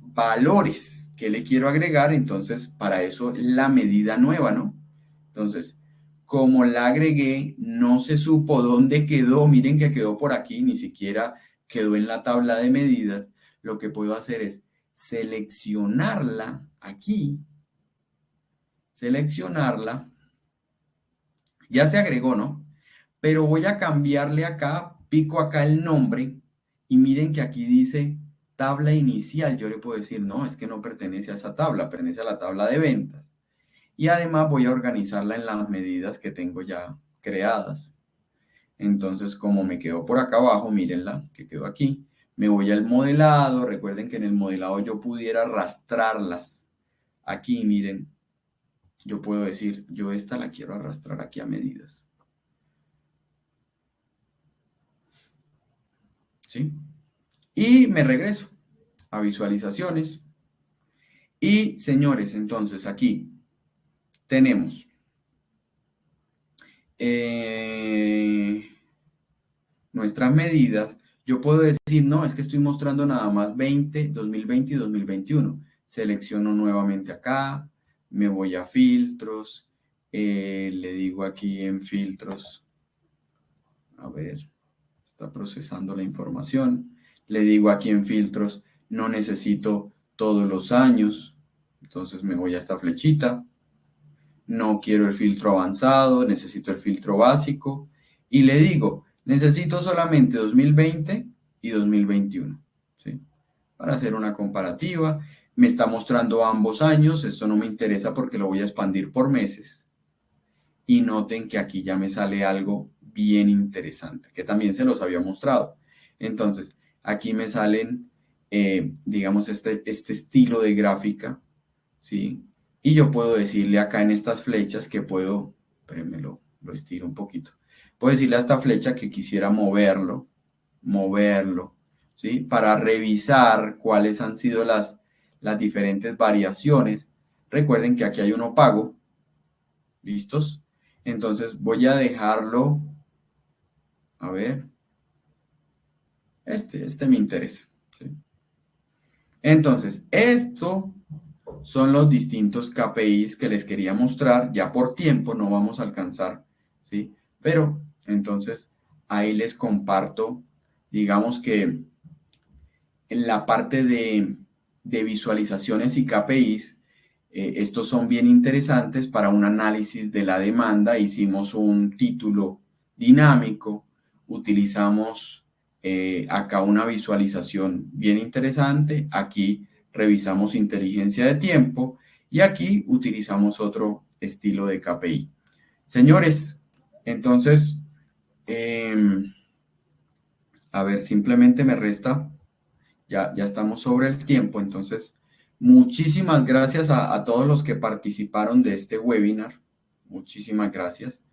valores que le quiero agregar, entonces para eso la medida nueva, ¿no? Entonces, como la agregué, no se supo dónde quedó, miren que quedó por aquí, ni siquiera quedó en la tabla de medidas, lo que puedo hacer es seleccionarla aquí, seleccionarla, ya se agregó, ¿no? Pero voy a cambiarle acá, pico acá el nombre y miren que aquí dice tabla inicial. Yo le puedo decir, no, es que no pertenece a esa tabla, pertenece a la tabla de ventas. Y además voy a organizarla en las medidas que tengo ya creadas. Entonces, como me quedó por acá abajo, mírenla, que quedó aquí. Me voy al modelado. Recuerden que en el modelado yo pudiera arrastrarlas. Aquí, miren, yo puedo decir, yo esta la quiero arrastrar aquí a medidas. ¿Sí? Y me regreso a visualizaciones. Y señores, entonces aquí tenemos nuestras medidas. Yo puedo decir, no, es que estoy mostrando nada más 2020 y 2021. Selecciono nuevamente acá, me voy a filtros, le digo aquí en filtros, a ver, está procesando la información. Le digo aquí en filtros, no necesito todos los años, entonces me voy a esta flechita. No quiero el filtro avanzado, necesito el filtro básico. Y le digo, necesito solamente 2020 y 2021, ¿sí? Para hacer una comparativa. Me está mostrando ambos años, esto no me interesa porque lo voy a expandir por meses. y noten que aquí ya me sale algo bien interesante, que también se los había mostrado. Entonces, aquí me salen, digamos, este estilo de gráfica, ¿sí? Y yo puedo decirle acá en estas flechas que puedo, espérenme, lo estiro un poquito. Puedo decirle a esta flecha que quisiera moverlo, ¿sí? Para revisar cuáles han sido las diferentes variaciones. Recuerden que aquí hay un opago, ¿listos? Entonces voy a dejarlo, a ver, este me interesa, ¿sí? Entonces, esto son los distintos KPIs que les quería mostrar. Ya por tiempo no vamos a alcanzar, ¿sí? Pero entonces ahí les comparto, digamos que en la parte de visualizaciones y KPIs, estos son bien interesantes para un análisis de la demanda. Hicimos un título dinámico, utilizamos acá una visualización bien interesante, aquí revisamos inteligencia de tiempo y aquí utilizamos otro estilo de KPI. Señores, entonces, a ver, simplemente me resta, ya estamos sobre el tiempo, entonces, muchísimas gracias a todos los que participaron de este webinar. Muchísimas gracias.